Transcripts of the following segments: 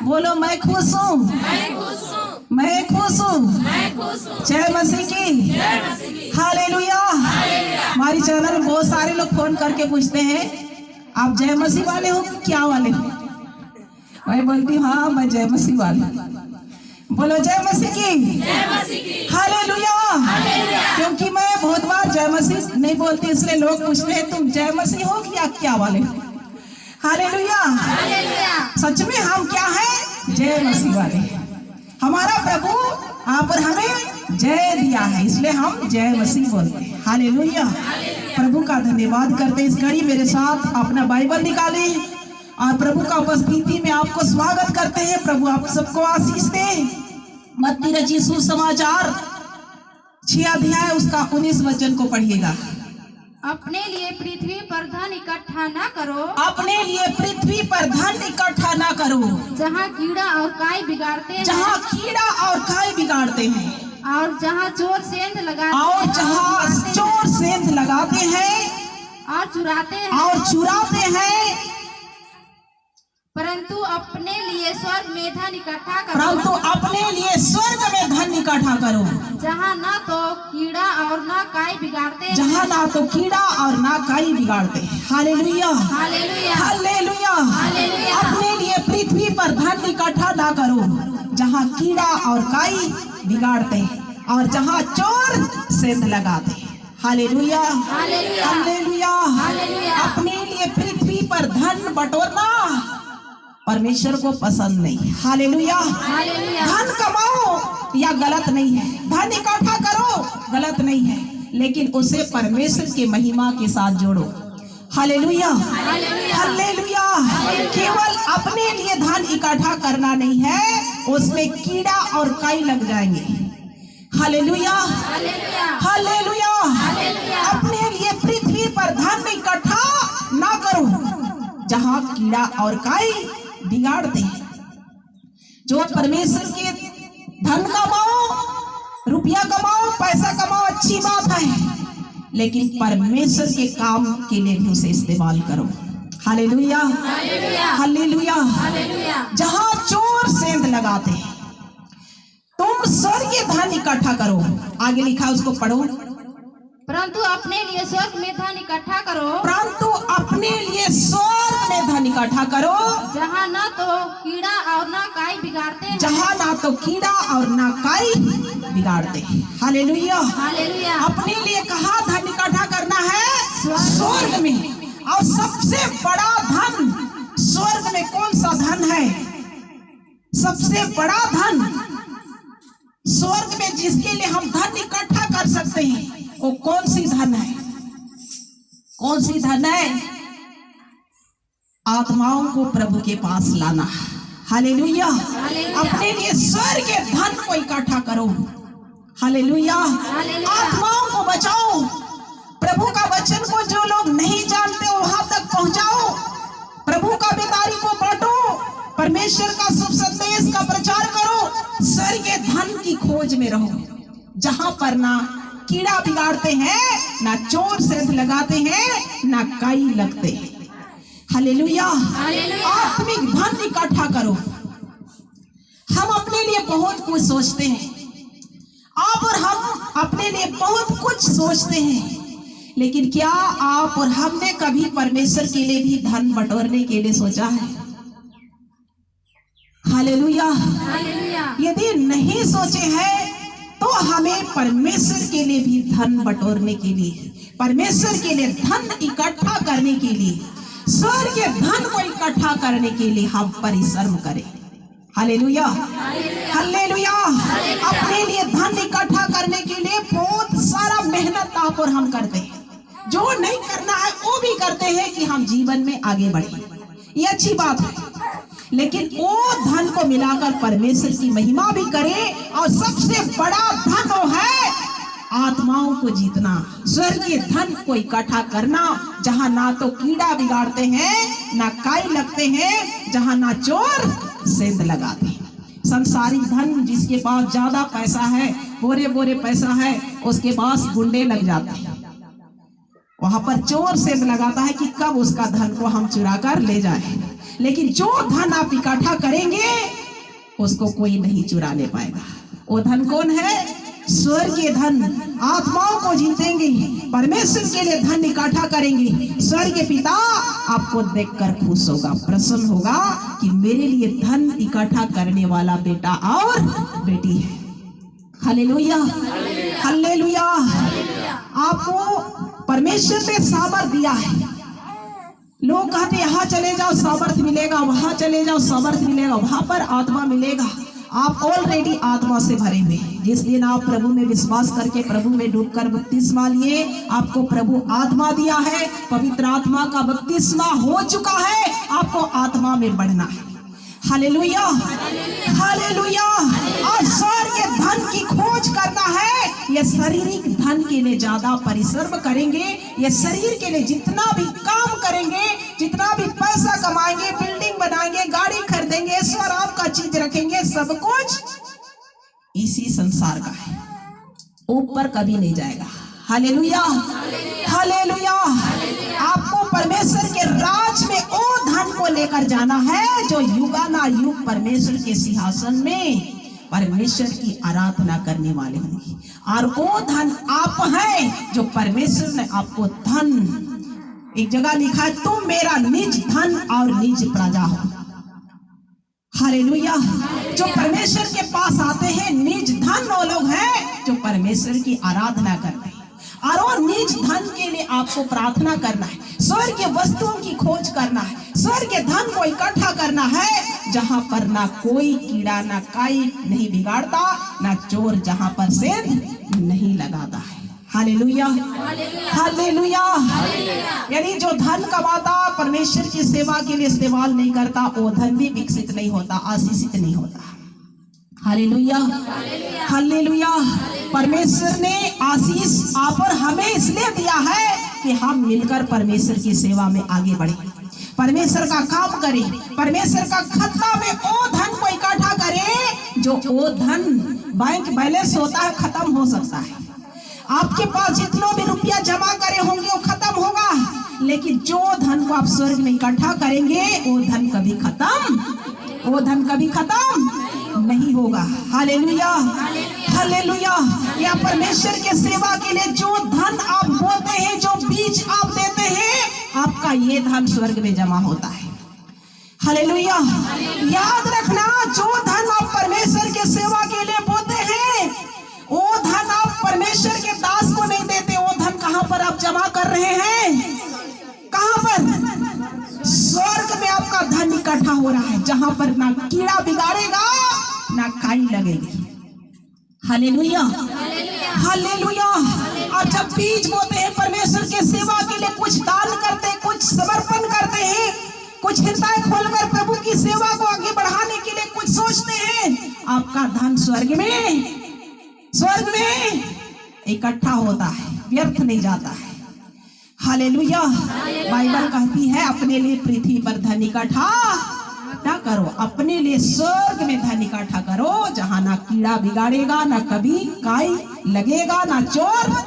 बोलो मैं खुश हूँ, मैं खुश हूँ। जय मसीह की, हालेलुया। हमारी चैनल में बहुत सारे लोग फोन करके पूछते हैं आप जय मसीह वाले हो क्या वाले हो? मैं बोलती हूँ हाँ मैं जय मसीह वाले। बोलो जय मसीह की, हालेलुया। क्योंकि मैं बहुत बार जय मसीह नहीं बोलती, इसलिए लोग पूछते हैं तुम जय मसीह हो या क्या वाले हो? हालेलुया। सच में हम क्या हैं? जय मसीह वाले। हमारा प्रभु आप और हमें जय दिया है, इसलिए हम जय मसीह बोलते हैं। हालेलुया। प्रभु का धन्यवाद करते। इस घड़ी मेरे साथ अपना बाइबल निकाले और प्रभु का उपस्थिति में आपको स्वागत करते हैं। प्रभु आप सबको आशीष दे। मत्ती रची सुसमाचार 6 अध्याय उसका 19 वचन को पढ़िएगा। अपने लिए पृथ्वी पर धन इकट्ठा न करो, अपने लिए पृथ्वी पर धन इकट्ठा ना करो, जहाँ कीड़ा और काई बिगाड़ते हैं, जहाँ कीड़ा और काई बिगाड़ते हैं, और जहाँ चोर सेंध लगाते और हैं, जहाँ चोर सेंध लगाते हैं और चुराते हैं, और चुराते हैं। परंतु अपने लिए स्वर्ग में धन इकट्ठा परंतु करो, अपने लिए स्वर्ग में धन इकट्ठा करो, जहाँ न तो कीड़ा और न काई बिगाड़ते हैं। जहाँ ना तो कीड़ा और ना काई बिगाड़ते हैं। Hallelujah, hallelujah, hallelujah. हालेलुया। अपने लिए पृथ्वी पर धन इकट्ठा ना करो, जहाँ कीड़ा और काई बिगाड़ते हैं और जहाँ चोर सेंध लगाते हैं। Hallelujah, hallelujah, hallelujah. हालेलुया। अपने लिए पृथ्वी पर धन बटोरना परमेश्वर को पसंद नहीं। हालेलुया। हालेलुया। धन कमाओ या गलत नहीं है, धन इकट्ठा करो गलत नहीं है, लेकिन उसे परमेश्वर के महिमा के साथ जोड़ो। Hallelujah, hallelujah. केवल अपने लिए धन इकट्ठा करना नहीं है, उसमें कीड़ा और काई लग जाएंगे। Hallelujah, hallelujah. अपने लिए पृथ्वी पर धन इकट्ठा ना करो, जहाँ कीड़ा और काई बिगाड़ते हैं। जो परमेश्वर के धन कमाओ, रुपया कमाओ, पैसा कमाओ, अच्छी बात है, लेकिन परमेश्वर के काम के लिए भी उसे इस्तेमाल करो। Hallelujah, hallelujah. जहाँ चोर सेंध लगाते हैं, तुम स्वर्गीय धन इकट्ठा करो। आगे लिखा उसको पढ़ो। परंतु अपने लिए स्वर्ग में धन इकट्ठा करो, परंतु अपने लिए स्वर्ग में धन इकट्ठा करो, जहाँ न तो कीड़ा और न काई बिगाड़ते हैं। जहाँ ना तो कीड़ा और ना काई बिगाड़ते हैं। Hallelujah, hallelujah. अपने लिए कहाँ धन इकट्ठा करना है? स्वर्ग में। और सबसे बड़ा धन स्वर्ग में कौन सा धन है? सबसे बड़ा धन स्वर्ग में जिसके लिए हम धन इकट्ठा कर सकते हैं, वो कौन सी धन है? कौन सी धन है? आत्माओं को प्रभु के पास लाना। हालेलुया। अपने लिए स्वर्ग के धन को इकट्ठा करो। हालेलुया। आत्माओं को बचाओ। प्रभु का वचन को जो लोग नहीं जानते वहां तक पहुंचाओ। प्रभु का बेदारी को बांटो। परमेश्वर का शुभ संदेश का प्रचार करो। स्वर्ग के धन की खोज में रहो, जहां पर ना कीड़ा बिगाड़ते हैं, ना चोर सेंध लगाते हैं, ना काई लगते हैं। हालेलुया। आत्मिक धन इकट्ठा करो। हम अपने लिए बहुत कुछ सोचते हैं, आप और हम अपने लिए बहुत कुछ सोचते हैं, लेकिन क्या आप और हमने कभी परमेश्वर के लिए भी धन बटोरने के लिए सोचा है? हालेलुया। यदि नहीं सोचे हैं तो हमें परमेश्वर के लिए भी धन बटोरने के लिए, परमेश्वर के लिए धन इकट्ठा करने के लिए, स्वर्ग के धन को इकट्ठा करने के लिए हम परिश्रम करें। Hallelujah, hallelujah. अपने लिए धन इकट्ठा करने के लिए बहुत सारा मेहनत आप और हम करते हैं। जो नहीं करना है वो भी करते हैं कि हम जीवन में आगे बढ़े, ये अच्छी बात है, लेकिन वो धन को मिलाकर परमेश्वर की महिमा भी करें। और सबसे बड़ा धन वो है आत्माओं को जीतना, स्वर्गीय धन को इकट्ठा करना, जहां ना तो कीड़ा बिगाड़ते हैं, ना काई लगते हैं, जहां ना चोर सेंध लगाते हैं। संसारिक धन जिसके पास ज्यादा पैसा है, बोरे बोरे पैसा है, उसके पास गुंडे लग जाते हैं, वहां पर चोर सेंध लगाता है कि कब उसका धन को हम चुरा कर ले जाए। लेकिन जो धन आप इकट्ठा करेंगे उसको कोई नहीं चुराने पाएगा। वो धन कौन है? स्वर्गीय धन। आत्माओं को जीतेंगे, परमेश्वर के लिए धन इकट्ठा करेंगे। स्वर्गीय पिता आपको देखकर खुश होगा, प्रसन्न होगा कि मेरे लिए धन इकट्ठा करने वाला बेटा और बेटी है। Hallelujah, hallelujah. आपको परमेश्वर ने सामर्थ दिया है। लोग कहते यहाँ चले जाओ सामर्थ मिलेगा, वहां चले जाओ सामर्थ मिलेगा, वहां पर आत्मा मिलेगा। आप ऑलरेडी आत्मा से भरे हुए हैं। जिस दिन आप प्रभु में विश्वास करके प्रभु में डूबकर बपतिस्मा लिए, आपको प्रभु आत्मा दिया है, पवित्र आत्मा का बपतिस्मा हो चुका है। आपको आत्मा में बढ़ना है। Hallelujah, hallelujah. और स्वर्गीय धन की खोज करना है। ये शारीरिक धन के लिए ज्यादा परिश्रम करेंगे, ये शरीर के लिए जितना भी काम करेंगे, जितना भी पैसा कमाएंगे, बिल्डिंग बनाएंगे, गाड़ी खरीदेंगे, ईश्वर आपका चीज रखेंगे, सब कुछ इसी संसार का है, ऊपर कभी नहीं जाएगा। Hallelujah, hallelujah. आपको परमेश्वर के राज में ओ धन को लेकर जाना है जो युगानुयुग परमेश्वर के सिंहासन में परमेश्वर की आराधना करने वाले होंगे। और वो धन आप हैं जो परमेश्वर ने आपको धन, एक जगह लिखा है, तुम मेरा निज धन और निज प्रजा हो। हालेलुया। जो परमेश्वर के पास आते हैं, निज धन वो लोग हैं जो परमेश्वर की आराधना करते हैं। और वो निज धन के लिए आपको प्रार्थना करना है, स्वर्ग के वस्तुओं की खोज करना है, स्वर्ग के धन को इकट्ठा करना है जहां पर ना कोई कीड़ा ना काई नहीं बिगाड़ता, ना चोर जहां पर सेंध नहीं लगाता है। Hallelujah, hallelujah. यानी जो धन कमाता परमेश्वर की सेवा के लिए इस्तेमाल नहीं करता, वो धन भी विकसित नहीं होता, आशीषित नहीं होता। Hallelujah, hallelujah. परमेश्वर ने आशीष आप और हमें इसलिए दिया है कि हम मिलकर परमेश्वर की सेवा में आगे बढ़े, परमेश्वर का काम करें, परमेश्वर का खतना में वो धन को इकट्ठा करें जो वो धन बैंक बैलेंस होता है, खत्म हो सकता है। आपके पास जितना भी रुपया जमा करे होंगे वो खत्म होगा, लेकिन जो धन को आप स्वर्ग में इकट्ठा करेंगे वो धन कभी खत्म, वो धन कभी खत्म नहीं होगा। Hallelujah, hallelujah. या परमेश्वर के सेवा के लिए जो धन आप बोते हैं, जो बीज आप देते हैं, आपका ये धन स्वर्ग में जमा होता है। हालेलुया। याद रखना, जो धन आप परमेश्वर के सेवा के लिए बोते हैं, वो धन आप परमेश्वर के दास को नहीं देते। वो धन कहां पर आप जमा कर रहे हैं? कहां पर? स्वर्ग में आपका धन इकट्ठा हो रहा है, जहां पर ना कीड़ा बिगाड़ेगा ना काई लगेगी। Hallelujah, hallelujah. और जब बीज बोते हैं परमेश्वर के सेवा के लिए, कुछ दान करते हैं, कुछ समर्पण करते हैं, कुछ हृदय खोलकर प्रभु की सेवा को आगे बढ़ाने के लिए कुछ सोचते हैं, आपका धन स्वर्ग में इकट्ठा होता है, व्यर्थ नहीं जाता है। हालेलुया। बाइबल कहती है अपने लिए पृथ्वी पर धन इकट्ठा ना करो, अपने लिए स्वर्ग में धन इकट्ठा करो, जहां ना कीड़ा बिगाड़ेगा, ना कभी काई लगेगा, ना चोर।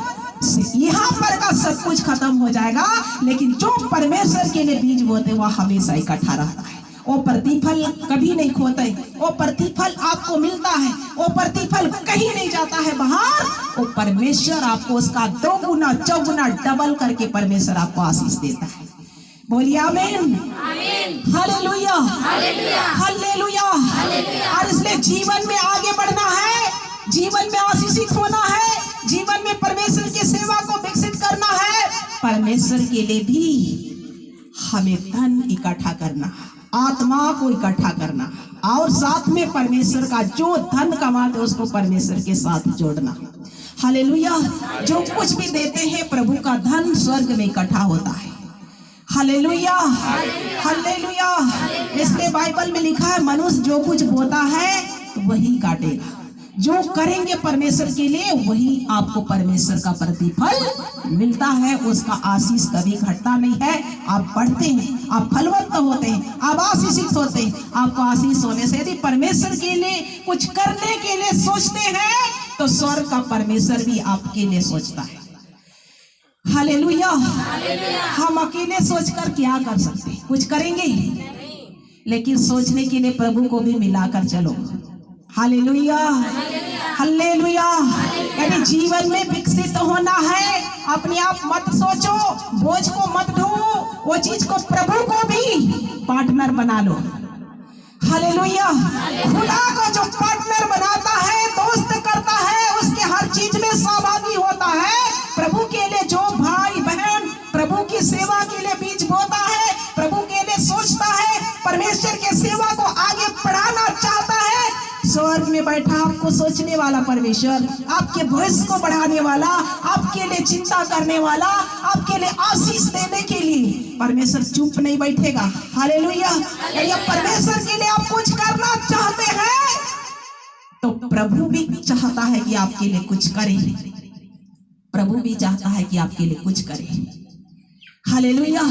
यहाँ पर का सब कुछ खत्म हो जाएगा, लेकिन जो परमेश्वर के लिए बीज बोते वह हमेशा इकट्ठा रहता है। वो प्रतिफल कभी नहीं खोते, वो प्रतिफल आपको मिलता है, वो प्रतिफल कहीं नहीं जाता है बाहर। वो परमेश्वर आपको उसका 2 गुना 4 गुना डबल करके परमेश्वर आपको आशीष देता है। बोलिए आमीन, हालेलुया, हालेलुया। और इसलिए जीवन में आगे बढ़ना है, जीवन में आशीषित होना है, जीवन में परमेश्वर की सेवा को विकसित करना है। परमेश्वर के लिए भी हमें धन इकट्ठा करना, आत्मा को इकट्ठा करना, और साथ में परमेश्वर का जो धन कमाते उसको परमेश्वर के साथ जोड़ना। हालेलुया। जो कुछ भी देते हैं प्रभु का धन स्वर्ग में इकट्ठा होता है। Hallelujah, hallelujah. इसलिए बाइबल में लिखा है मनुष्य जो कुछ बोता है वही काटेगा। जो करेंगे परमेश्वर के लिए वही आपको परमेश्वर का प्रतिफल मिलता है। उसका आशीष कभी घटता नहीं है। आप बढ़ते हैं, आप फलवंत होते हैं, आप आशीषित होते हैं। आपको आशीष होने से यदि परमेश्वर के लिए कुछ करने के लिए सोचते हैं तो स्वर्ग का परमेश्वर भी आपके लिए सोचता है। हालेलुया। हम अकेले सोचकर क्या कर सकते हैं? कुछ करेंगे, लेकिन सोचने के लिए प्रभु को भी मिलाकर चलो। Hallelujah, hallelujah. यदि जीवन में विकसित होना है, अपने आप मत सोचो, बोझ को मत ढूंढो, वो चीज को, प्रभु को भी पार्टनर बना लो। हालेलुया। खुदा को जो पार्टनर बनाता है, दोस्त करता है, उसके हर चीज में सहभागी होता है। प्रभु के लिए जो भाई बहन प्रभु की सेवा के लिए बीज बोता है, प्रभु के लिए सोचता है, परमेश्वर के सेवा को आगे बढ़ाना चाहता है, स्वर्ग में बैठा आपको सोचने वाला परमेश्वर, आपके भविष्य को बढ़ाने वाला, आपके लिए चिंता करने वाला, आपके लिए आशीष देने के लिए परमेश्वर चुप नहीं बैठेगा। हालेलुया। यदि परमेश्वर के लिए आप कुछ करना चाहते हैं तो प्रभु भी चाहता है कि आपके लिए कुछ करे। प्रभु भी चाहता है कि आपके लिए कुछ करे। हालेलुया।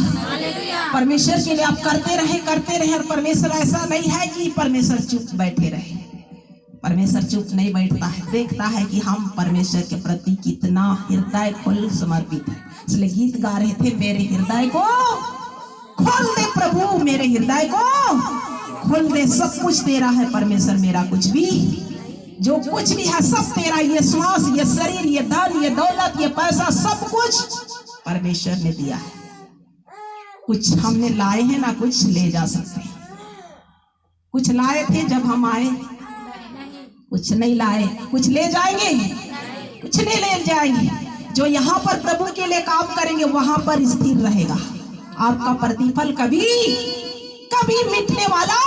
परमेश्वर के लिए आप करते रहे। और परमेश्वर ऐसा नहीं है कि परमेश्वर चुप बैठे रहे। परमेश्वर चुप नहीं बैठता है, देखता है कि हम परमेश्वर के प्रति कितना हृदय खोल समर्पित है। इसलिए गीत गा रहे थे, मेरे हृदय को खोल दे प्रभु, मेरे हृदय को खोल दे, सब कुछ तेरा है परमेश्वर, मेरा कुछ भी, जो कुछ भी है सब तेरा। ये श्वास, ये शरीर, ये धन, ये दौलत, ये पैसा, सब कुछ परमेश्वर ने दिया है। कुछ हमने लाए हैं ना कुछ ले जा सकते। कुछ लाए थे जब हम आए, कुछ नहीं लाए। कुछ ले जाएंगे, कुछ नहीं ले जाएंगे। जो यहाँ पर प्रभु के लिए काम करेंगे वहां पर स्थिर रहेगा। आपका प्रतिफल कभी कभी मिटने वाला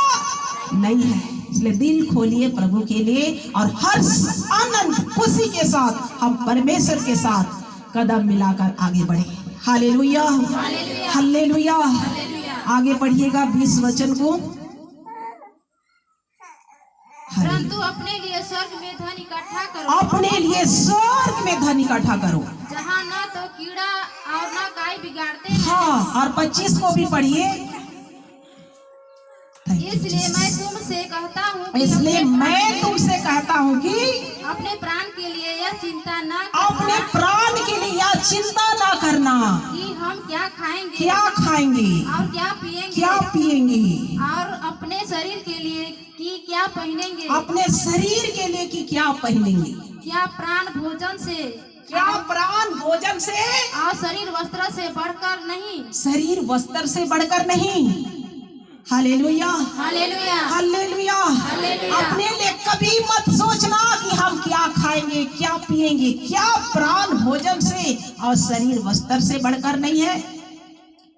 नहीं है। इसलिए दिल खोलिए प्रभु के लिए और हर्ष, आनंद, खुशी के साथ हम परमेश्वर के साथ कदम मिलाकर आगे बढ़े। Hallelujah, hallelujah. आगे पढ़िएगा 20 वचन को। परंतु अपने लिए स्वर्ग में धन इकट्ठा करो, अपने लिए स्वर्ग में धन इकट्ठा करो, जहाँ न तो कीड़ा और न काई बिगाड़ते हैं। हाँ, और 25 को भी पढ़िए। इसलिए मैं तुमसे कहता हूँ कि अपने प्राण के लिए यह चिंता न करना, अपने प्राण के लिए यह चिंता ना करना कि हम क्या खाएंगे, और क्या पिएंगे, और अपने शरीर के लिए कि क्या पहनेंगे, अपने शरीर के लिए कि क्या पहनेंगे। क्या प्राण भोजन से, क्या प्राण भोजन से और शरीर वस्त्र से बढ़कर नहीं, शरीर वस्त्र से बढ़कर नहीं। Hallelujah, hallelujah, hallelujah. हालेलुया। अपने लिए कभी मत सोचना कि हम क्या खाएंगे, क्या पिएंगे। क्या प्राण भोजन से और शरीर वस्त्र से बढ़कर नहीं है,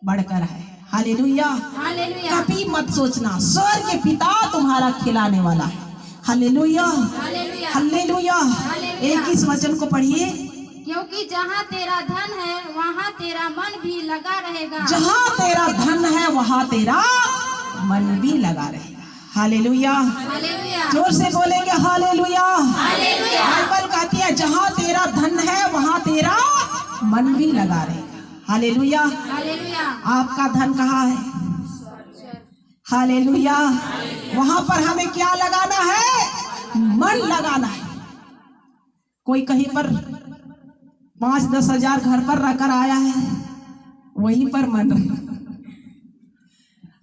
बढ़कर है। Hallelujah, hallelujah. कभी मत सोचना, स्वर्ग के पिता तुम्हारा खिलाने वाला है। Hallelujah, hallelujah, hallelujah. हालेलुया। 21 वचन को पढ़िए। क्योंकि जहाँ तेरा धन है वहाँ तेरा मन भी लगा रहेगा। जहाँ तेरा धन है वहाँ तेरा मन भी लगा रहेगा। हालेलुया, हालेलुया, जोर से बोलेंगे हालेलुया। हालेलुया। बाइबल कहती है जहाँ तेरा धन है वहाँ तेरा मन भी लगा रहेगा। हालेलुया। हालेलुया। आपका धन कहाँ है? हालेलुया। वहां पर हमें क्या लगाना है? मन लगाना है। कोई कहीं पर 5-10 हजार घर पर रखकर आया है, वहीं पर मन रहे।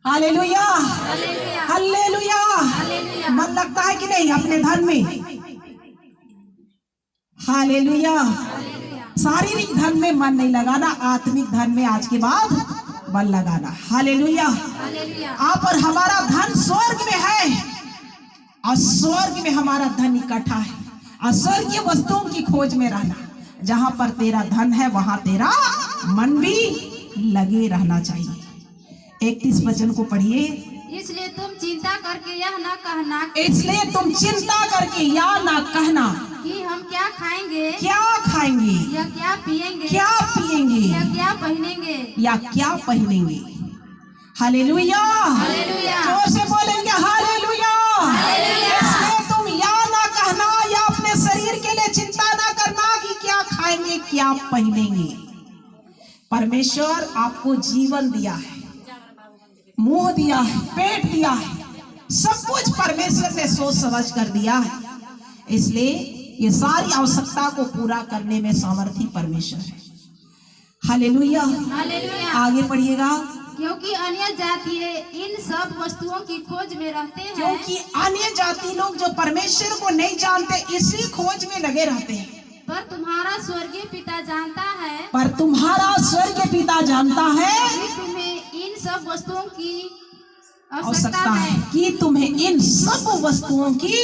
Hallelujah, hallelujah. मन लगता है कि नहीं अपने धन में? हालेलुया। शारीरिक धन में मन नहीं लगाना, आत्मिक धन में आज के बाद मन लगाना। हालेलुया। आप और हमारा धन स्वर्ग में है और स्वर्ग में हमारा धन इकट्ठा है और स्वर्गीय वस्तुओं की खोज में रहना। जहां पर तेरा धन है वहां तेरा मन भी लगे रहना चाहिए। 31 वचन को पढ़िए। इसलिए तुम चिंता करके यह न कहना, इसलिए तुम चिंता करके या ना कहना कि हम क्या खाएंगे, क्या खाएंगे, या क्या पिएंगे, क्या पिएंगे, या क्या पहनेंगे, या क्या पहनेंगे। Hallelujah, hallelujah. जोर से बोलेंगे हालेलुया। हालेलुया। इसलिए तुम या ना कहना, या अपने शरीर के लिए चिंता ना करना कि क्या खाएंगे, क्या पहनेंगे। परमेश्वर आपको जीवन दिया है, मुंह दिया है, पेट दिया है, सब कुछ परमेश्वर ने सोच समझ कर दिया है। इसलिए ये सारी आवश्यकता को पूरा करने में सामर्थी परमेश्वर है। हालेलुया। हालेलुया। आगे पढ़िएगा। क्योंकि अन्य जातीय इन सब वस्तुओं की खोज में रहते हैं। क्योंकि अन्य जाति लोग जो परमेश्वर को नहीं जानते इसी खोज में लगे रहते हैं। पर तुम्हारा स्वर्गीय पिता जानता है, पर तुम्हारा स्वर्गीय पिता जानता है कि तुम्हें इन सब वस्तुओं की आवश्यकता आवश्यकता है, है। कि तुम्हें इन सब वस्तुओं की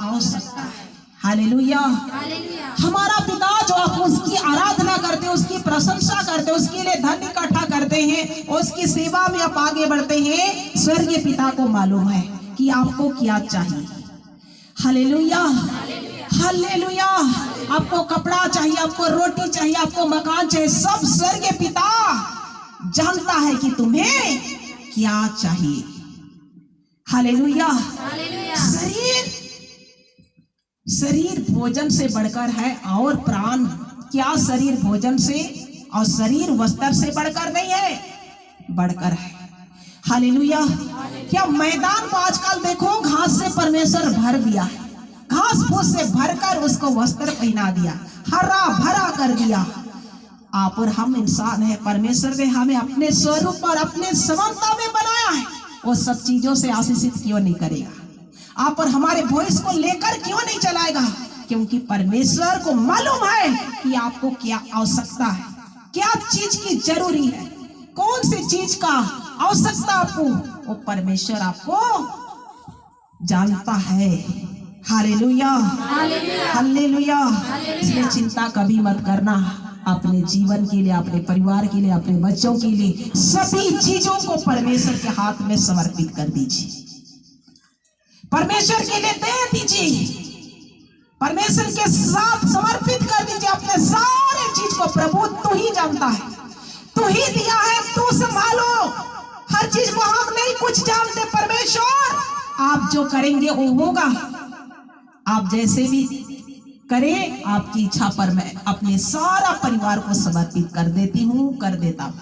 आवश्यकता है। हालेलुया। हालेलुया। हमारा पिता जो आप उसकी आराधना करते हैं, उसकी प्रशंसा करते हैं, उसके लिए धन इकट्ठा करते हैं, उसकी सेवा में आप आगे बढ़ते हैं, स्वर्गीय पिता को मालूम है कि आपको क्या चाहिए। हालेलुया। हालेलुया। आपको कपड़ा चाहिए, आपको रोटी चाहिए, आपको मकान चाहिए, सब स्वर्गीय पिता जानता है कि तुम्हें क्या चाहिए। हालेलुया। हालेलुया। शरीर भोजन से बढ़कर है और प्राण, क्या शरीर भोजन से और शरीर वस्त्र से बढ़कर नहीं है, बढ़कर है। हालेलुया। क्या मैदान को आजकल देखो घास से परमेश्वर भर दिया है, घास फूस से भरकर उसको वस्त्र पहना दिया, हरा भरा कर दिया। आप और हम इंसान है, परमेश्वर ने हमें अपने स्वरूप और अपने समानता में बनाया है। वो सब चीजों से आशीषित क्यों नहीं करेगा? आप और हमारे भविष्य को लेकर क्यों नहीं चलाएगा? क्योंकि परमेश्वर को मालूम है कि आपको क्या आवश्यकता है, क्या चीज की जरूरी है, कौन सी चीज का आवश्यकता आपको, वो परमेश्वर आपको जानता है। हालेलुया। हालेलुया। इसलिए चिंता कभी मत करना, अपने जीवन के लिए, अपने परिवार के लिए, अपने बच्चों के लिए सभी चीजों को परमेश्वर के हाथ में समर्पित कर दीजिए, परमेश्वर के लिए दे दीजिए, परमेश्वर के साथ समर्पित कर दीजिए अपने सारे चीज को। प्रभु तू ही जानता है, तू ही दिया है, तू संभालो हर चीज को, हम नहीं कुछ जानते। परमेश्वर आप जो करेंगे वो होगा, आप जैसे भी करें आपकी इच्छा पर मैं अपने सारा परिवार को समर्पित कर देती हूँ, कर देता हूँ।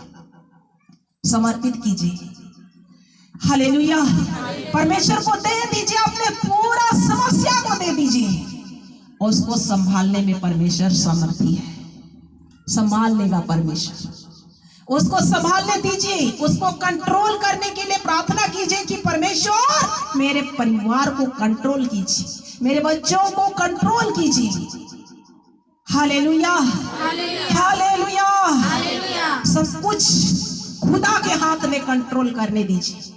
समर्पित कीजिए। हालेलुया। परमेश्वर को दे दीजिए, अपने पूरा समस्या को दे दीजिए, उसको संभालने में परमेश्वर समर्थी है, संभाल लेगा परमेश्वर। उसको संभालने दीजिए, उसको कंट्रोल करने के लिए प्रार्थना कीजिए कि परमेश्वर मेरे परिवार को कंट्रोल कीजिए, मेरे बच्चों को कंट्रोल कीजिए। हालेलुया। हालेलुया। सब कुछ खुदा के हाथ में कंट्रोल करने दीजिए।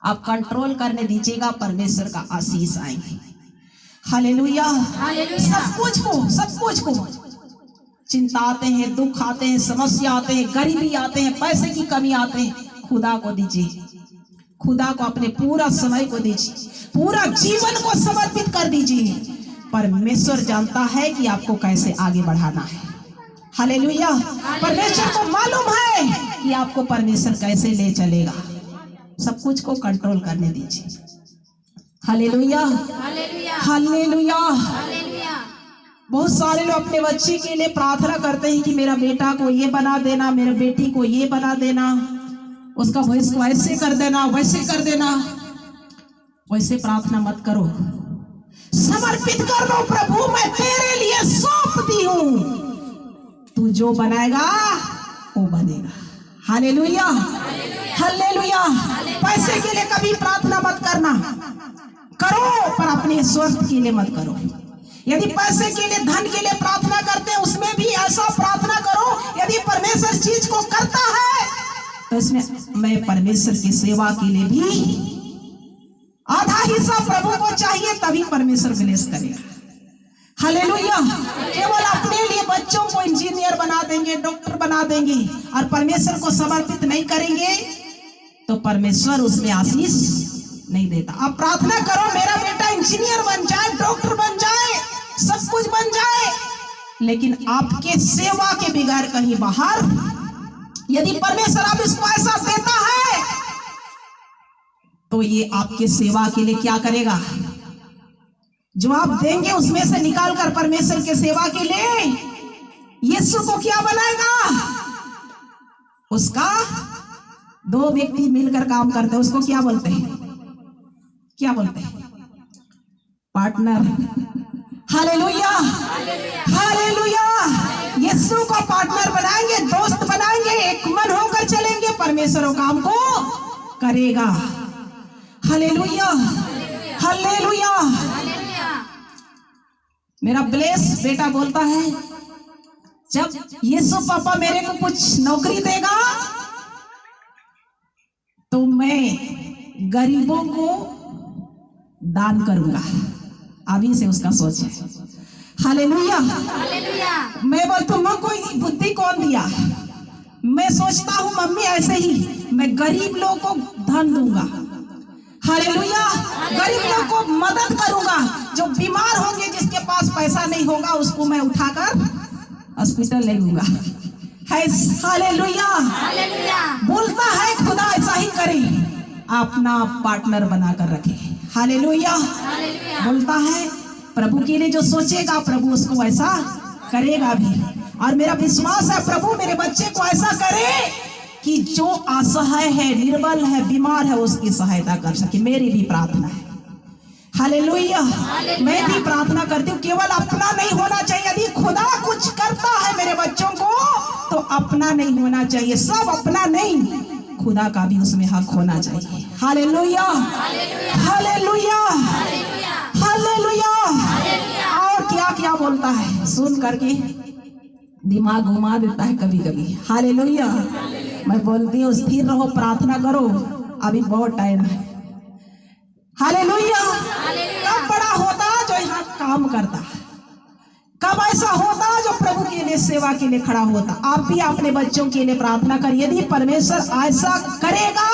आप कंट्रोल करने दीजिएगा, परमेश्वर का आशीष आएंगे। हालेलुया। सब कुछ को चिंता आते हैं, दुख आते हैं, समस्या आते हैं, गरीबी आते हैं, पैसे की कमी आते हैं, खुदा को दीजिए, खुदा को अपने पूरा समय को दीजिए, पूरा जीवन को समर्पित कर दीजिए। परमेश्वर जानता है कि आपको कैसे आगे बढ़ाना है। हालेलुया। परमेश्वर को मालूम है कि आपको परमेश्वर कैसे ले चलेगा। सब कुछ को कंट्रोल करने दीजिए। हालेलुया। हालेलुया। बहुत सारे लोग अपने बच्चे के लिए प्रार्थना करते हैं कि मेरा बेटा को ये बना देना, मेरे बेटी को ये बना देना, उसका भविष्य को ऐसे कर देना, वैसे कर देना। वैसे प्रार्थना मत करो, समर्पित कर दो। प्रभु मैं तेरे लिए सौंपती हूँ, तू जो बनाएगा वो बनेगा। हालेलुया। हालेलुया। पैसे के लिए कभी प्रार्थना मत करना, करो पर अपने स्वार्थ के लिए मत करो। यदि पैसे के लिए, धन के लिए प्रार्थना करते हैं, उसमें भी ऐसा प्रार्थना करो, यदि परमेश्वर चीज को करता है तो इसमें मैं परमेश्वर की सेवा के लिए भी आधा हिस्सा प्रभु को चाहिए, तभी परमेश्वर ब्लेस करेगा। हालेलुया। केवल अपने लिए बच्चों को इंजीनियर बना देंगे, डॉक्टर बना देंगे और परमेश्वर को समर्पित नहीं करेंगे तो परमेश्वर उसमें आशीष नहीं देता। आप प्रार्थना करो मेरा बेटा इंजीनियर बन जाए, डॉक्टर बन जाए, सब कुछ बन जाए, लेकिन आपके सेवा के बिगैर कहीं बाहर, यदि परमेश्वर आप इसको ऐसा देता है तो ये आपके सेवा के लिए क्या करेगा? जो आप देंगे उसमें से निकाल कर परमेश्वर के सेवा के लिए यीशु को क्या बनाएगा? उसका दो व्यक्ति मिलकर काम करते हैं, उसको क्या बोलते हैं? क्या बोलते हैं? पार्टनर। Hallelujah, hallelujah. यीशु को पार्टनर बनाएंगे, दोस्त बनाएंगे, एक मन होकर चलेंगे, परमेश्वर वो काम को करेगा। Hallelujah, hallelujah. मेरा ब्लेस बेटा बोलता है, जब यीशु पापा मेरे को कुछ नौकरी देगा तो मैं गरीबों को दान करूंगा। अभी से उसका सोच है। हालेलुया, मैं बोलता हूँ कोई बुद्धि कौन दिया? मैं सोचता हूँ मम्मी ऐसे ही मैं गरीब लोगों को धन दूंगा। हालेलुया, गरीब लोगों को मदद करूंगा। जो बीमार होंगे, जिसके पास पैसा नहीं होगा, उसको मैं उठाकर हॉस्पिटल ले लूंगा। हालेलुया, बोलता है खुदा ऐसा ही करे, अपना पार्टनर बनाकर रखे। हालेलुया, बोलता है प्रभु के लिए जो सोचेगा प्रभु उसको वैसा करेगा भी। और मेरा विश्वास है प्रभु मेरे बच्चे को ऐसा करे कि जो असहाय है, निर्बल है, बीमार है, उसकी सहायता कर सके। मेरी भी प्रार्थना है। हालेलुया, मैं भी प्रार्थना करती हूँ, केवल अपना नहीं होना चाहिए। यदि खुदा कुछ करता है मेरे बच्चों को तो अपना नहीं होना चाहिए। सब अपना नहीं, खुदा का भी उसमें हक होना चाहिए। Hallelujah, hallelujah, hallelujah. और क्या क्या बोलता है, सुन करके दिमाग घुमा देता है कभी कभी। हालेलुया, मैं बोलती हूँ स्थिर रहो, प्रार्थना करो, अभी बहुत टाइम है। हालेलुया, कब बड़ा होता जो यहाँ काम करता, कब ऐसा होता जो प्रभु के लिए सेवा के लिए खड़ा होता। आप भी अपने बच्चों के लिए प्रार्थना करिए। यदि परमेश्वर ऐसा करेगा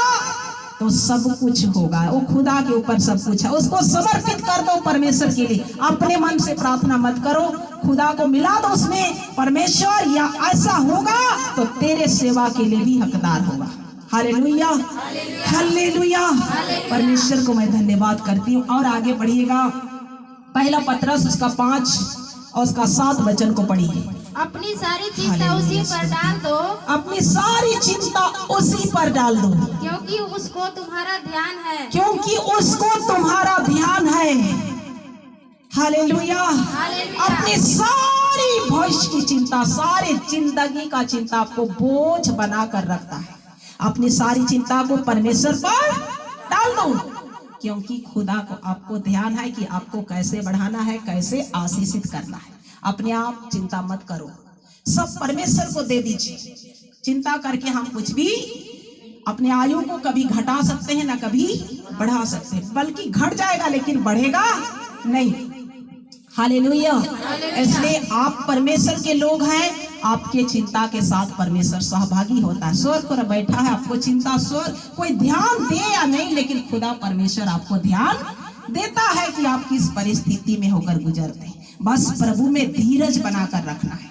तो सब कुछ होगा। वो खुदा के ऊपर सब कुछ है, उसको समर्पित कर दो परमेश्वर के लिए। अपने मन से प्रार्थना मत करो, खुदा को मिला दो उसमें। परमेश्वर या ऐसा होगा तो तेरे सेवा के लिए भी हकदार होगा। Hallelujah, hallelujah. परमेश्वर को मैं धन्यवाद करती हूँ। और आगे बढ़िएगा, पहला पत्रस उसका 5 और उसका 7 वचन को पढ़िए। अपनी सारी चिंता उसी पर डाल दो, अपनी सारी चिंता उसी पर डाल दो, क्योंकि उसको तुम्हारा ध्यान है, क्योंकि उसको तुम्हारा ध्यान है। हालेलुया, अपनी सारी भविष्य की चिंता, सारे जिंदगी का चिंता आपको बोझ बनाकर रखता है। अपनी सारी चिंता को परमेश्वर पर डाल दो, क्योंकि खुदा को आपको ध्यान है कि आपको कैसे बढ़ाना है, कैसे आशीषित करना है। अपने आप चिंता मत करो, सब परमेश्वर को दे दीजिए। चिंता करके हम कुछ भी अपने आयु को कभी घटा सकते हैं ना कभी बढ़ा सकते हैं, बल्कि घट जाएगा लेकिन बढ़ेगा नहीं। हालेलुया, इसलिए आप परमेश्वर के लोग हैं, आपके चिंता के साथ परमेश्वर सहभागी होता है। स्वर्ग पर बैठा है, आपको चिंता स्वर्ग कोई ध्यान दे या नहीं, लेकिन खुदा परमेश्वर आपको ध्यान देता है कि आप किस परिस्थिति में होकर गुजरते हैं। बस प्रभु में धीरज बनाकर रखना है।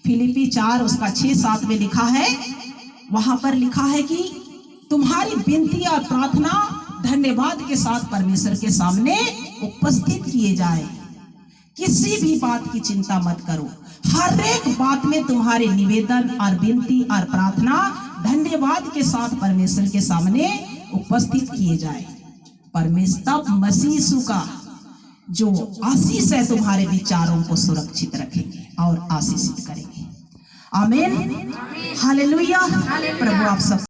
फिलिपी 4 उसका 6-7 में लिखा है, वहां पर लिखा है कि तुम्हारी विनती और प्रार्थना धन्यवाद के साथ परमेश्वर के सामने उपस्थित किए जाए। किसी भी बात की चिंता मत करो, हर एक बात में तुम्हारे निवेदन और विनती और प्रार्थना धन्यवाद के साथ परमेश्वर के सामने उपस्थित किए जाए। परमेश्वर मसीह यीशु का जो आशीष है तुम्हारे विचारों को सुरक्षित रखेंगे और आशीषित करेंगे। आमीन, हालेलुया। प्रभु आप सब